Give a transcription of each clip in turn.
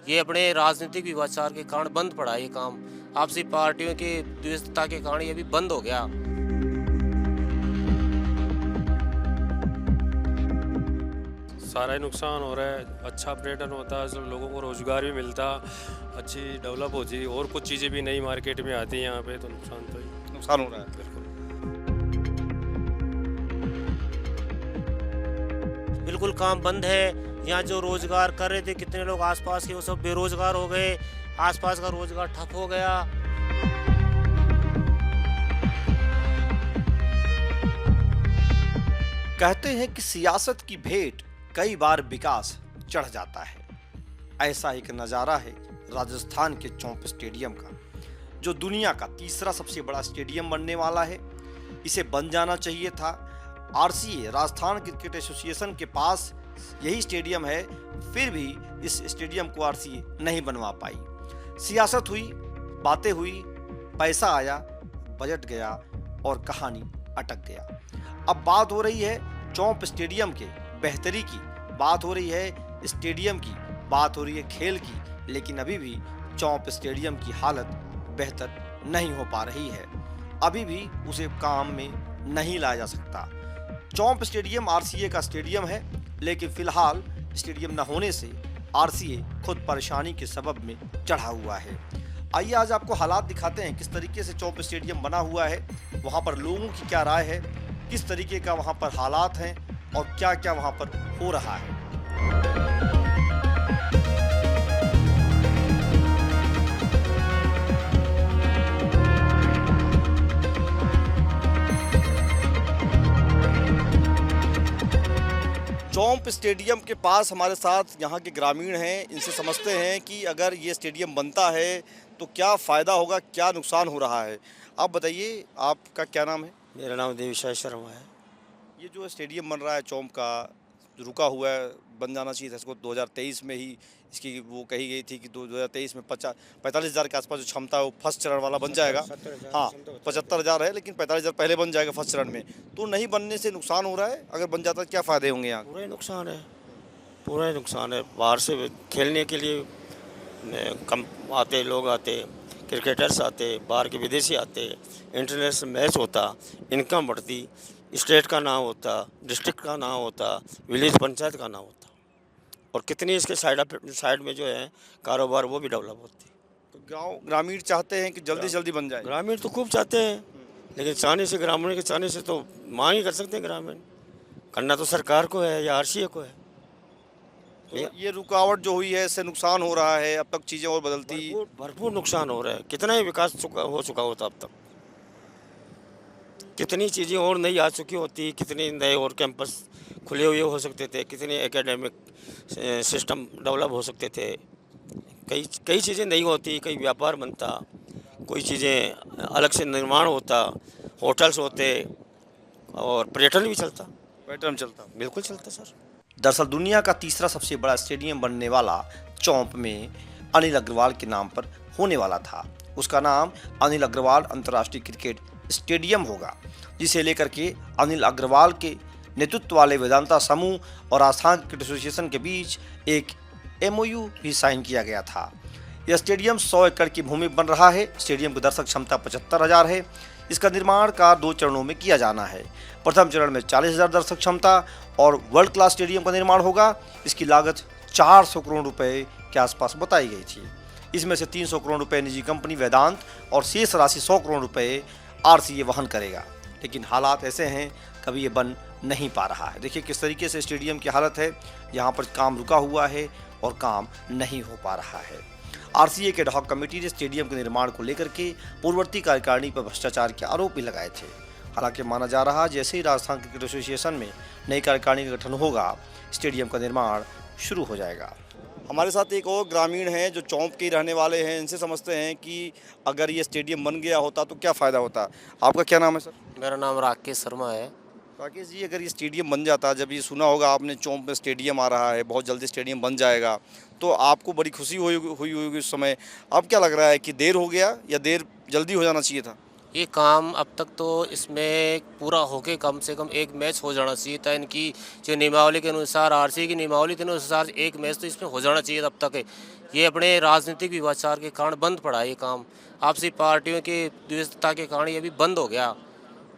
ये अपने राजनीतिक विवाचार के कारण बंद पड़ा है ये काम। आपसी पार्टियों की द्वेषता के कारण ये भी बंद हो गया। सारा ही नुकसान हो रहा है। अच्छा पर्यटन होता है, सब लोगों को रोजगार भी मिलता, अच्छी डेवलप होती और कुछ चीज़ें भी नई मार्केट में आती हैं यहाँ पे, तो नुकसान तो ही नुकसान हो रहा है। बिल्कुल। बिल्कुल काम बंद है। यहाँ जो रोजगार कर रहे थे कितने लोग आसपास के, वो सब बेरोजगार हो गए। आसपास का रोजगार ठप हो गया। कहते हैं कि सियासत की भेंट कई बार विकास चढ़ जाता है। ऐसा एक नज़ारा है राजस्थान के चौंप स्टेडियम का, जो दुनिया का तीसरा सबसे बड़ा स्टेडियम बनने वाला है। इसे बन जाना चाहिए था। आरसीए राजस्थान क्रिकेट एसोसिएशन के पास यही स्टेडियम है, फिर भी इस स्टेडियम को आरसीए नहीं बनवा पाई। सियासत हुई, बातें हुई, पैसा आया, बजट गया और कहानी अटक गया। अब बात हो रही है चौंप स्टेडियम के बेहतरी की, बात हो रही है स्टेडियम की, बात हो रही है खेल की, लेकिन अभी भी चौंप स्टेडियम की हालत बेहतर नहीं हो पा रही है। अभी भी उसे काम में नहीं लाया जा सकता। चौंप स्टेडियम आरसीए का स्टेडियम है, लेकिन फिलहाल स्टेडियम न होने से आरसीए खुद परेशानी के सबब में चढ़ा हुआ है। आइए आज आपको हालात दिखाते हैं किस तरीके से चौंप स्टेडियम बना हुआ है, वहाँ पर लोगों की क्या राय है, किस तरीके का वहाँ पर हालात हैं और क्या क्या वहाँ पर हो रहा है। चौंप स्टेडियम के पास हमारे साथ यहाँ के ग्रामीण हैं, इनसे समझते हैं कि अगर ये स्टेडियम बनता है तो क्या फ़ायदा होगा, क्या नुकसान हो रहा है। आप बताइए, आपका क्या नाम है? मेरा नाम देवीशाह शर्मा है। ये जो स्टेडियम बन रहा है चौंप का, रुका हुआ है, बन जाना चाहिए था इसको 2023 में ही। इसकी वो कही गई थी कि 2023 में 45,000 के आसपास जो क्षमता है वो फर्स्ट चरण वाला बन जाएगा। हाँ, 75,000 है, लेकिन 45,000 पहले बन जाएगा फर्स्ट चरण में। तो नहीं बनने से नुकसान हो रहा है, अगर बन जाता तो क्या फ़ायदे होंगे यहाँ? पूरा ही नुकसान है, पूरा ही नुकसान है। बाहर से खेलने के लिए कम आते लोग आते, क्रिकेटर्स आते, बाहर के विदेशी आते, इंटरनेशनल मैच होता, इनकम बढ़ती, स्टेट का नाम होता, डिस्ट्रिक्ट का नाम होता, विलेज पंचायत का नाम होता, और कितनी इसके साइड में जो है कारोबार वो भी डेवलप होती। तो ग्रामीण चाहते हैं कि जल्दी जल्दी बन जाए। ग्रामीण तो खूब चाहते हैं, लेकिन चाहने से, ग्रामीण के चाहने से तो मांग ही कर सकते हैं। ग्रामीण करना तो सरकार को है या आरसीए को है। तो ये रुकावट जो हुई है इससे नुकसान हो रहा है, अब तक चीज़ें और बदलती। भरपूर नुकसान हो रहा है। कितना ही विकास हो चुका होता अब तक, कितनी चीज़ें और नई आ चुकी होती, कितने नए और कैंपस खुले हुए हो सकते थे, कितने एकेडमिक सिस्टम डेवलप हो सकते थे। कई चीज़ें नहीं होती, कई व्यापार बनता, कोई चीज़ें अलग से निर्माण होता, होटल्स होते और पर्यटन भी चलता। पैटर्न चलता। बिल्कुल चलता सर। दरअसल दुनिया का तीसरा सबसे बड़ा स्टेडियम बनने वाला चौंप में अनिल अग्रवाल के नाम पर होने वाला था। उसका नाम अनिल अग्रवाल अंतर्राष्ट्रीय क्रिकेट स्टेडियम होगा, जिसे लेकर के अनिल अग्रवाल के नेतृत्व वाले वेदांता समूह और राजस्थान क्रिकेट एसोसिएशन के बीच एक एमओयू भी साइन किया गया था। यह स्टेडियम 100 एकड़ की भूमि बन रहा है। स्टेडियम की दर्शक क्षमता 75,000 है। इसका निर्माण कार्य 2 चरणों में किया जाना है। प्रथम चरण में 40,000 दर्शक क्षमता और वर्ल्ड क्लास स्टेडियम का निर्माण होगा। इसकी लागत 400 करोड़ रुपए के आसपास बताई गई थी। इसमें से 300 करोड़ रुपए निजी कंपनी वेदांत और शेष राशि 100 करोड़ रुपए आरसीए वहन करेगा। लेकिन हालात ऐसे हैं, कभी ये बन नहीं पा रहा है। देखिए किस तरीके से स्टेडियम की हालत है, यहाँ पर काम रुका हुआ है और काम नहीं हो पा रहा है। आरसीए के एडहॉक कमेटी ने स्टेडियम के निर्माण को लेकर के पूर्ववर्ती कार्यकारिणी पर भ्रष्टाचार के आरोप भी लगाए थे। हालांकि माना जा रहा जैसे ही राजस्थान क्रिकेट एसोसिएशन में नई कार्यकारिणी का गठन होगा, स्टेडियम का निर्माण शुरू हो जाएगा। हमारे साथ एक और ग्रामीण हैं जो चौंप के रहने वाले हैं, इनसे समझते हैं कि अगर ये स्टेडियम बन गया होता तो क्या फ़ायदा होता। आपका क्या नाम है सर? मेरा नाम राकेश शर्मा है। राकेश जी, अगर ये स्टेडियम बन जाता, जब ये सुना होगा आपने चौंप में स्टेडियम आ रहा है, बहुत जल्दी स्टेडियम बन जाएगा, तो आपको बड़ी खुशी हुई होगी उस समय। अब क्या लग रहा है कि देर हो गया या देर जल्दी हो जाना चाहिए था? ये काम अब तक तो इसमें पूरा होके कम से कम एक मैच हो जाना चाहिए था। इनकी जो नियमावली के अनुसार, आरसीए की नियमावली के अनुसार एक मैच तो इसमें हो जाना चाहिए तब तक है। ये अपने राजनीतिक विवाचार के कारण बंद पड़ा है ये काम। आपसी पार्टियों के द्वेषता के कारण ये भी बंद हो गया।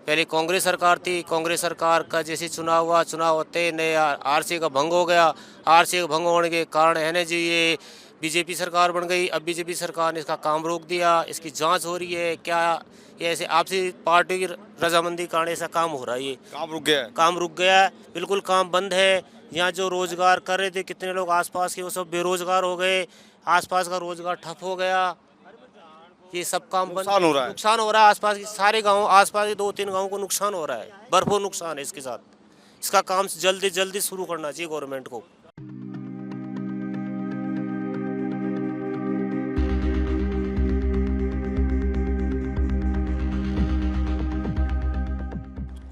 पहले कांग्रेस सरकार थी, कांग्रेस सरकार का जैसे चुनाव हुआ, चुनाव होते नए आरसीए का भंग हो गया। आरसीए का भंग होने के कारण है ना जी ये बीजेपी सरकार बन गई। अब बीजेपी सरकार ने इसका काम रोक दिया, इसकी जांच हो रही है। क्या ये ऐसे आपसी पार्टी की रजामंदी के कारण ऐसा काम हो रहा है? ये काम रुक गया है। काम रुक गया है, बिल्कुल काम बंद है। यहाँ जो रोजगार कर रहे थे कितने लोग आसपास के, वो सब बेरोजगार हो गए। आसपास का रोजगार ठप हो गया। ये सब काम बंद, नुकसान हो रहा है। नुकसान हो रहा है। आसपास के सारे गांव, आसपास के 2-3 गांवों को नुकसान हो रहा है, भरपूर नुकसान है इसके साथ। इसका काम जल्दी जल्दी शुरू करना चाहिए गवर्नमेंट को।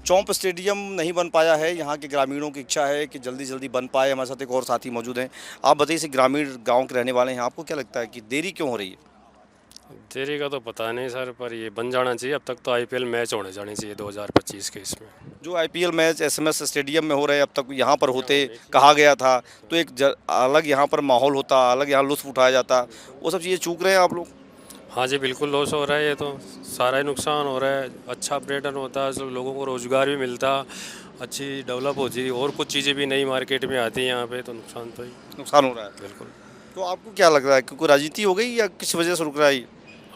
चौंप स्टेडियम नहीं बन पाया है। यहाँ के ग्रामीणों की इच्छा है कि जल्दी जल्दी बन पाए। हमारे साथ एक और साथी मौजूद हैं। आप बताइए, इसे ग्रामीण गांव के रहने वाले हैं, आपको क्या लगता है कि देरी क्यों हो रही है? देरी का तो पता नहीं सर, पर ये बन जाना चाहिए। अब तक तो आईपीएल मैच होने जाने चाहिए 2025 के इसमें। जो आईपीएल मैच एसएमएस स्टेडियम में हो रहे हैं, अब तक यहाँ पर होते कहा गया था, तो एक अलग यहाँ पर माहौल होता, अलग यहाँ लुत्फ उठाया जाता। वो सब चीज़ें चूक रहे हैं आप लोग? हाँ जी, बिल्कुल लॉस हो रहा है। ये तो सारा ही नुकसान हो रहा है। अच्छा पर्यटन होता है, सब लोगों को रोज़गार भी मिलता, अच्छी डेवलप होती और कुछ चीज़ें भी नई मार्केट में आती हैं यहाँ पे, तो नुकसान तो ही नुकसान हो रहा है। बिल्कुल। तो आपको क्या लग रहा है कि कोई राजनीति हो गई या किस वजह से रुक रहा है ये?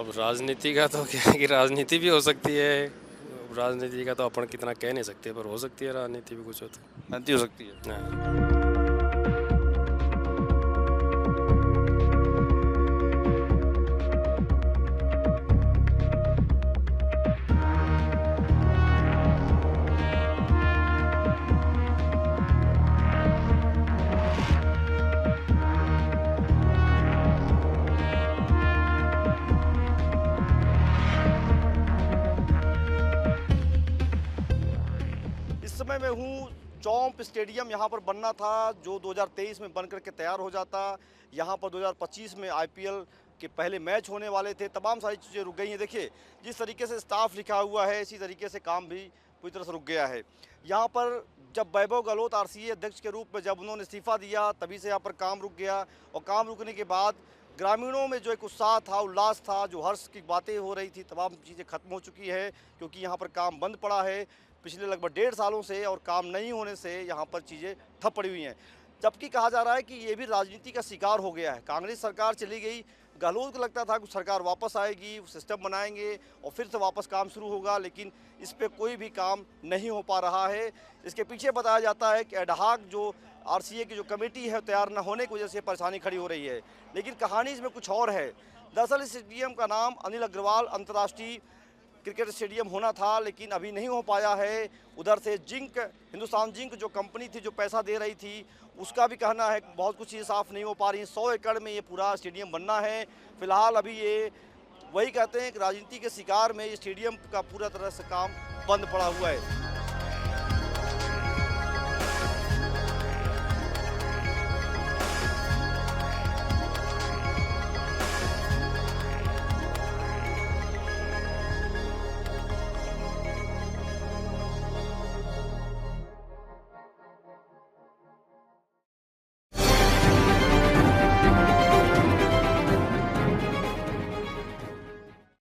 अब राजनीति का तो क्या है कि राजनीति भी हो सकती है। अब राजनीति का तो अपन कितना कह नहीं सकते, पर हो सकती है राजनीति भी कुछ हो तो। राजनीति हो सकती है। हाँ। इस समय मैं हूँ चौंप स्टेडियम। यहाँ पर बनना था, जो 2023 में बन करके तैयार हो जाता। यहाँ पर 2025 में आईपीएल के पहले मैच होने वाले थे। तमाम सारी चीज़ें रुक गई हैं। देखिए, जिस तरीके से स्टाफ लिखा हुआ है, इसी तरीके से काम भी पूरी तरह से रुक गया है। यहाँ पर जब वैभव गहलोत आरसीए अध्यक्ष के रूप में जब उन्होंने इस्तीफा दिया, तभी से यहाँ पर काम रुक गया। और काम रुकने के बाद ग्रामीणों में जो एक उत्साह था, उल्लास था, जो हर्ष की बातें हो रही थी, तमाम चीज़ें खत्म हो चुकी है, क्योंकि यहाँ पर काम बंद पड़ा है पिछले लगभग 1.5 सालों से। और काम नहीं होने से यहाँ पर चीज़ें ठप पड़ी हुई हैं। जबकि कहा जा रहा है कि ये भी राजनीति का शिकार हो गया है। कांग्रेस सरकार चली गई, गहलोत को लगता था कि सरकार वापस आएगी, सिस्टम बनाएंगे और फिर से वापस काम शुरू होगा, लेकिन इस पे कोई भी काम नहीं हो पा रहा है। इसके पीछे बताया जाता है कि एडहाक जो आरसीए की जो कमेटी है, तैयार न होने की वजह से परेशानी खड़ी हो रही है। लेकिन कहानी इसमें कुछ और है। दरअसल इस स्टेडियम का नाम अनिल अग्रवाल अंतर्राष्ट्रीय क्रिकेट स्टेडियम होना था, लेकिन अभी नहीं हो पाया है। उधर से जिंक, हिंदुस्तान जिंक जो कंपनी थी, जो पैसा दे रही थी, उसका भी कहना है बहुत कुछ चीज़ें साफ़ नहीं हो पा रही। 100 एकड़ में ये पूरा स्टेडियम बनना है। फिलहाल अभी ये वही कहते हैं कि राजनीति के शिकार में ये स्टेडियम का पूरा तरह से काम बंद पड़ा हुआ है।